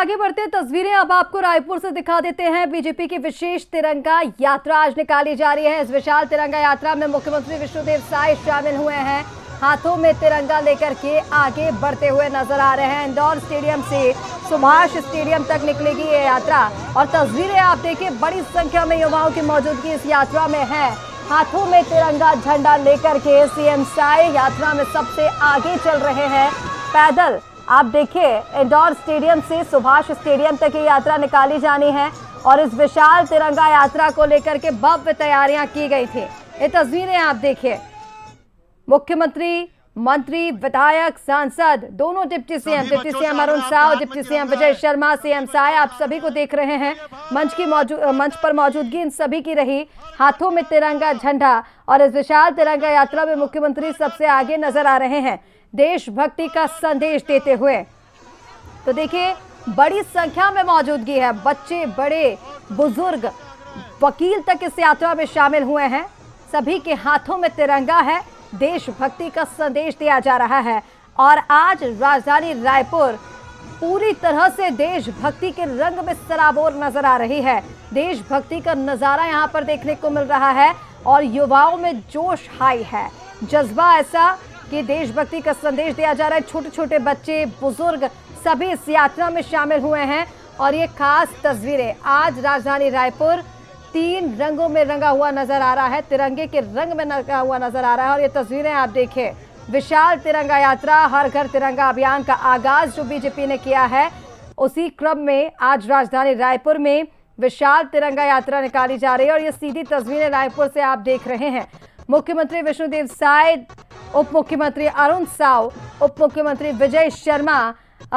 आगे बढ़ते तस्वीरें अब आपको रायपुर से दिखा देते हैं। बीजेपी की विशेष तिरंगा यात्रा आज निकाली जा रही है। इस विशाल तिरंगा यात्रा में मुख्यमंत्री विष्णुदेव साय शामिल हुए हैं। हाथों में तिरंगा लेकर के आगे बढ़ते हुए नजर आ रहे हैं। इंदौर स्टेडियम से सुभाष स्टेडियम तक निकलेगी ये यात्रा और तस्वीरें आप देखिए, बड़ी संख्या में युवाओं की मौजूदगी इस यात्रा में है। हाथों में तिरंगा झंडा लेकर के सीएम साय यात्रा में सबसे आगे चल रहे हैं। पैदल आप देखिए, इंदौर स्टेडियम से सुभाष स्टेडियम तक ये यात्रा निकाली जानी है और इस विशाल तिरंगा यात्रा को लेकर के भव्य तैयारियां की गई थी। ये तस्वीरें आप देखिए, मुख्यमंत्री, मंत्री, विधायक, सांसद, दोनों deputy CM Arun Sao, deputy CM Vijay Sharma, CM Sai, आप सभी को देख रहे हैं। मंच पर मौजूदगी इन सभी की रही। हाथों में तिरंगा झंडा और इस विशाल तिरंगा यात्रा में मुख्यमंत्री सबसे आगे नजर आ रहे हैं, देशभक्ति का संदेश देते हुए। तो देखिए, बड़ी संख्या में मौजूदगी है। बच्चे, बड़े, बुजुर्ग, वकील तक इस यात्रा में शामिल हुए हैं। सभी के हाथों में तिरंगा है, देशभक्ति का संदेश दिया जा रहा है। और आज राजधानी रायपुर पूरी तरह से देशभक्ति के रंग में सराबोर नजर आ रही है। देशभक्ति का नजारा यहां पर देखने को मिल रहा है और युवाओं में जोश हाई है, जज्बा ऐसा कि देशभक्ति का संदेश दिया जा रहा है। छोटे छोटे बच्चे, बुजुर्ग सभी इस यात्रा में शामिल हुए हैं और ये खास तस्वीरें आज राजधानी रायपुर 3 रंगों में रंगा हुआ नजर आ रहा है, तिरंगे के रंग में रंगा हुआ नजर आ रहा है। और ये तस्वीरें आप देखिए, विशाल तिरंगा यात्रा, हर घर तिरंगा अभियान का आगाज जो बीजेपी ने किया है, उसी क्रम में आज राजधानी रायपुर में विशाल तिरंगा यात्रा निकाली जा रही है। और ये सीधी तस्वीरें रायपुर से आप देख रहे हैं। मुख्यमंत्री विष्णुदेव साय, उप मुख्यमंत्री अरुण साव, उप मुख्यमंत्री विजय शर्मा,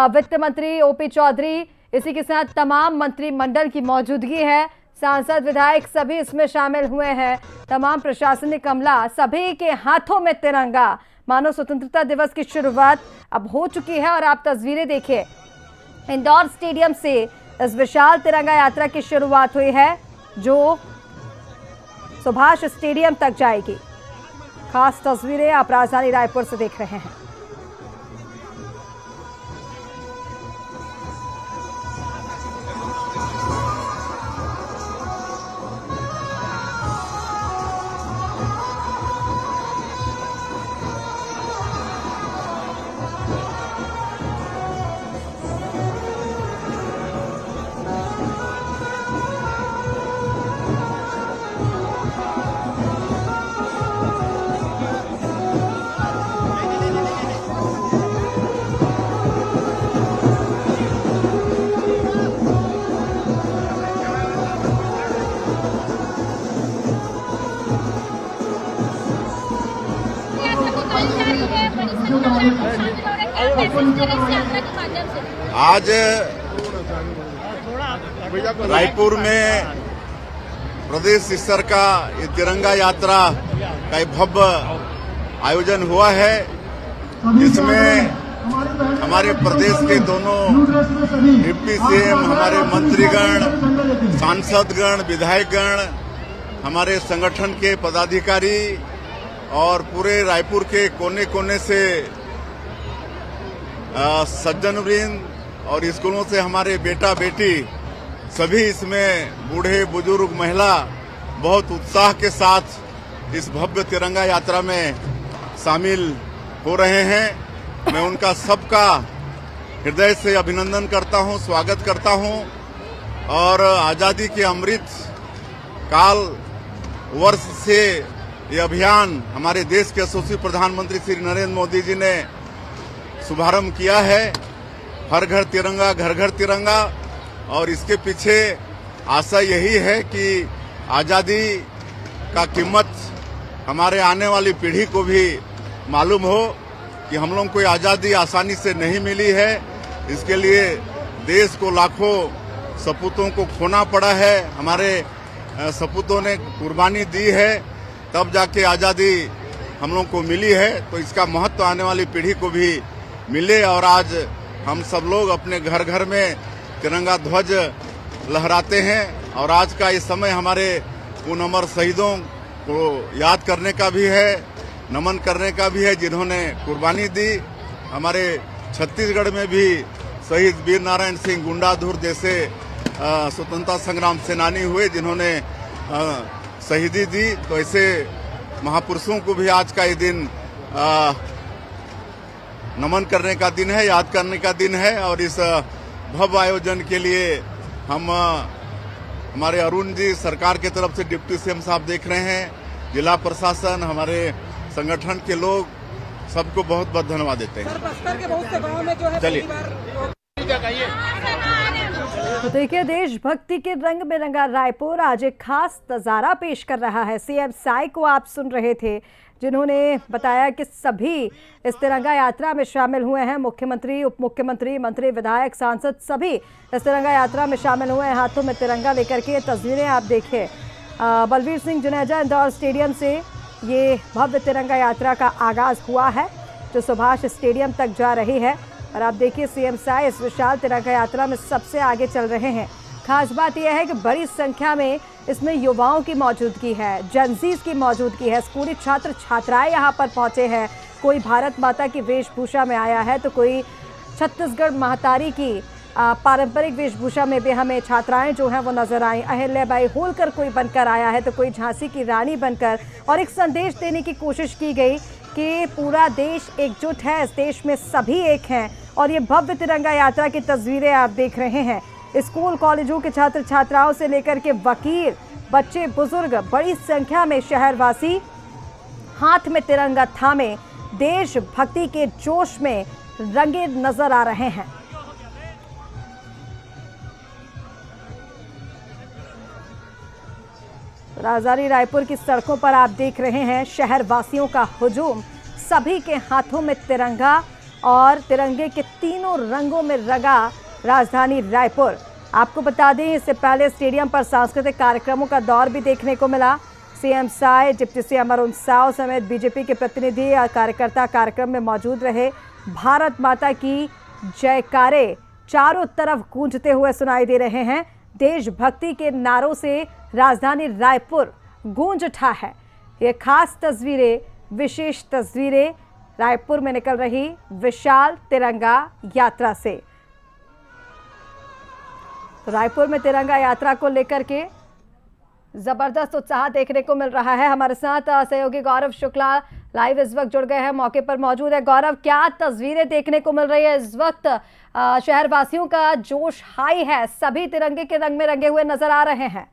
वित्त मंत्री ओपी चौधरी, इसी के साथ तमाम मंत्रिमंडल की मौजूदगी है। सांसद, विधायक सभी इसमें शामिल हुए हैं। तमाम प्रशासनिक अमला, सभी के हाथों में तिरंगा। मानो स्वतंत्रता दिवस की शुरुआत अब हो चुकी है और आप तस्वीरें देखिए, इंदौर स्टेडियम से इस विशाल तिरंगा यात्रा की शुरुआत हुई है जो सुभाष स्टेडियम तक जाएगी। खास तस्वीरें आप राजधानी रायपुर से देख रहे हैं। आज रायपुर में प्रदेश स्तर का ये तिरंगा यात्रा का एक भव्य आयोजन हुआ है, जिसमें हमारे प्रदेश के दोनों डिप्टी सीएम, हमारे मंत्रीगण, सांसदगण, विधायकगण, हमारे संगठन के पदाधिकारी और पूरे रायपुर के कोने कोने से सज्जनवृंद और स्कूलों से हमारे बेटा बेटी सभी इसमें, बूढ़े बुजुर्ग, महिला बहुत उत्साह के साथ इस भव्य तिरंगा यात्रा में शामिल हो रहे हैं। मैं उनका सबका हृदय से अभिनंदन करता हूं, स्वागत करता हूं। और आजादी के अमृत काल वर्ष से ये अभियान हमारे देश के यशस्वी प्रधानमंत्री श्री नरेंद्र मोदी जी ने शुभारंभ किया है। हर घर तिरंगा, घर घर तिरंगा। और इसके पीछे आशा यही है कि आजादी का कीमत हमारे आने वाली पीढ़ी को भी मालूम हो कि हम लोगों को आजादी आसानी से नहीं मिली है। इसके लिए देश को लाखों सपूतों को खोना पड़ा है। हमारे सपूतों ने कुर्बानी दी है, तब जाके आजादी हम लोगों को मिली है। तो इसका महत्व आने वाली पीढ़ी को भी मिले। और आज हम सब लोग अपने घर घर में तिरंगा ध्वज लहराते हैं। और आज का इस समय हमारे उन अमर शहीदों को याद करने का भी है, नमन करने का भी है, जिन्होंने कुर्बानी दी। हमारे छत्तीसगढ़ में भी शहीद वीर नारायण सिंह गुंडाधुर जैसे स्वतंत्रता संग्राम सेनानी हुए जिन्होंने शहीदी दी। तो ऐसे महापुरुषों को भी आज का ये दिन नमन करने का दिन है, याद करने का दिन है। और इस भव्य आयोजन के लिए हम हमारे अरुण जी सरकार की तरफ से डिप्टी सीएम साहब देख रहे हैं, जिला प्रशासन, हमारे संगठन के लोग, सबको बहुत बहुत धन्यवाद देते हैं। बस्तर के बहुत से गांव में जो है चलिए तो देखिए, देशभक्ति के रंग में रंगा रायपुर आज एक खास नजारा पेश कर रहा है। सीएम साई को आप सुन रहे थे, जिन्होंने बताया कि सभी इस तिरंगा यात्रा में शामिल हुए हैं। मुख्यमंत्री, उप मुख्यमंत्री, मंत्री, विधायक, सांसद सभी इस तिरंगा यात्रा में शामिल हुए हैं, हाथों में तिरंगा लेकर के। तस्वीरें आप देखिए, बलवीर सिंह जुनेजा इंदौर स्टेडियम से ये भव्य तिरंगा यात्रा का आगाज हुआ है, जो सुभाष स्टेडियम तक जा रही है। और आप देखिए, सीएम साई इस विशाल तिरंगा यात्रा में सबसे आगे चल रहे हैं। खास बात यह है कि बड़ी संख्या में इसमें युवाओं की मौजूदगी है, जनजीज की मौजूदगी है, स्कूली छात्र छात्राएं यहाँ पर पहुंचे हैं। कोई भारत माता की वेशभूषा में आया है, तो कोई छत्तीसगढ़ महतारी की पारंपरिक वेशभूषा में भी हमें छात्राएं जो हैं वो नजर आई। अहिल्याबाई होलकर कोई बनकर आया है, तो कोई झांसी की रानी बनकर। और एक संदेश देने की कोशिश की गई कि पूरा देश एकजुट है, इस देश में सभी एक हैं। और ये भव्य तिरंगा यात्रा की तस्वीरें आप देख रहे हैं। स्कूल कॉलेजों के छात्र छात्राओं से लेकर के वकील, बच्चे, बुजुर्ग, बड़ी संख्या में शहरवासी हाथ में तिरंगा थामे देशभक्ति के जोश में रंगे नजर आ रहे हैं। राजधानी रायपुर की सड़कों पर आप देख रहे हैं शहरवासियों का हुजूम, सभी के हाथों में तिरंगा और तिरंगे के तीनों रंगों में रंगा राजधानी रायपुर। आपको बता दें, इससे पहले स्टेडियम पर सांस्कृतिक कार्यक्रमों का दौर भी देखने को मिला। CM Sai, deputy CM Arun Sao समेत बीजेपी के प्रतिनिधि और कार्यकर्ता कार्यक्रम में मौजूद रहे। भारत माता की जयकारे चारों तरफ गूंजते हुए सुनाई दे रहे हैं। देशभक्ति के नारों से राजधानी रायपुर गूंज उठा है। ये खास तस्वीरें, विशेष तस्वीरें रायपुर में निकल रही विशाल तिरंगा यात्रा से। तो रायपुर में तिरंगा यात्रा को लेकर के जबरदस्त उत्साह देखने को मिल रहा है। हमारे साथ सहयोगी गौरव शुक्ला लाइव इस वक्त जुड़ गए हैं, मौके पर मौजूद है। गौरव, क्या तस्वीरें देखने को मिल रही है इस वक्त? शहरवासियों का जोश हाई है, सभी तिरंगे के रंग में रंगे हुए नजर आ रहे हैं।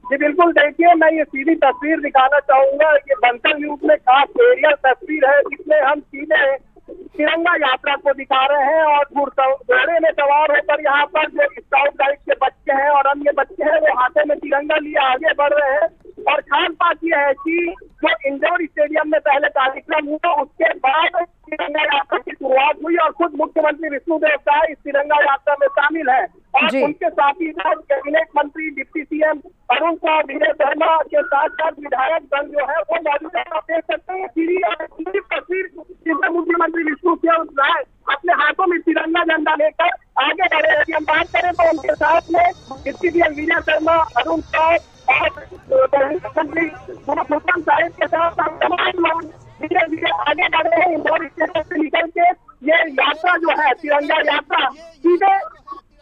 जी बिल्कुल, देखिए मैं ये सीधी तस्वीर दिखाना चाहूंगा। ये बंसल न्यूज में खास एरियल तस्वीर है, जिसमें हम सीधे तिरंगा यात्रा को दिखा रहे हैं। और घोड़े में सवार होकर यहाँ पर जो स्काउट गाइड के बच्चे हैं और अन्य बच्चे हैं, वो हाथों में तिरंगा लिए आगे बढ़ रहे हैं। और खास बात यह है कि जो इंदौर स्टेडियम में पहले कार्यक्रम हुआ, उसके बाद तिरंगा यात्रा की शुरुआत हुई और खुद मुख्यमंत्री विष्णुदेव साई इस तिरंगा यात्रा में शामिल है। और उनके साथ ही साथ कैबिनेट मंत्री, डिप्टी सीएम अरुण साव, विजय शर्मा के साथ साथ विधायक दल जो है वो मौजूद है। आप देख सकते हैं सीधी तस्वीर, जिसमें मुख्यमंत्री विष्णुदेव साई अपने हाथों में तिरंगा झंडा लेकर आगे बढ़े। यदि हम बात करें तो उनके साथ में डिप्टी सीएम विजय शर्मा, अरुण साव और मंत्री हुसैन साहिब के साथ तमाम लोग धीरे धीरे आगे बढ़ रहे हैं। इंदौर स्टेशन से निकल के ये यात्रा जो है तिरंगा यात्रा सीधे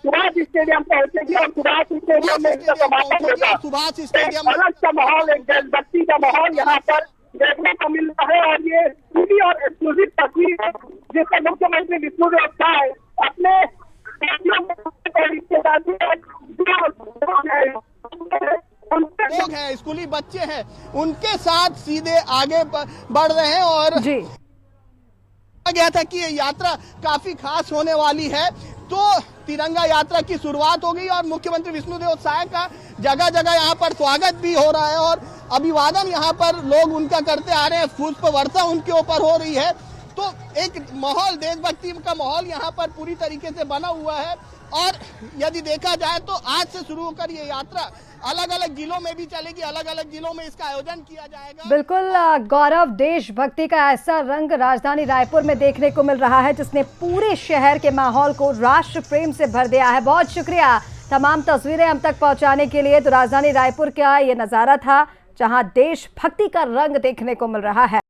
सुभाष स्टेडियम पहुंचेगी और सुभाष स्टेडियम में इसका समापन होगा। सुभाष स्टेडियम अलग का माहौल, एक देशभक्ति का माहौल यहाँ पर देखने को मिल रहा है। और ये सीधी और एक्सक्लूसिव तस्वीर है, जिसमें मुख्यमंत्री विष्णुदेव साई अपने लोग हैं, स्कूली बच्चे हैं, उनके साथ सीधे आगे बढ़ रहे हैं। और जी गया था कि ये यात्रा काफी खास होने वाली है, तो तिरंगा यात्रा की शुरुआत हो गई और मुख्यमंत्री विष्णुदेव साई का जगह जगह यहाँ पर स्वागत भी हो रहा है और अभिवादन यहाँ पर लोग उनका करते आ रहे हैं, पुष्प वर्षा उनके ऊपर हो रही है। तो एक माहौल, देशभक्ति का माहौल यहाँ पर पूरी तरीके से बना हुआ है। और यदि देखा जाए तो आज से शुरू होकर ये यात्रा अलग अलग जिलों में भी चलेगी, अलग अलग जिलों में इसका आयोजन किया जाएगा। बिल्कुल गौरव, देशभक्ति का ऐसा रंग राजधानी रायपुर में देखने को मिल रहा है, जिसने पूरे शहर के माहौल को राष्ट्र प्रेम से भर दिया है। बहुत शुक्रिया तमाम तस्वीरें हम तक पहुंचाने के लिए। तो राजधानी रायपुर का ये नजारा था, जहां देशभक्ति का रंग देखने को मिल रहा है।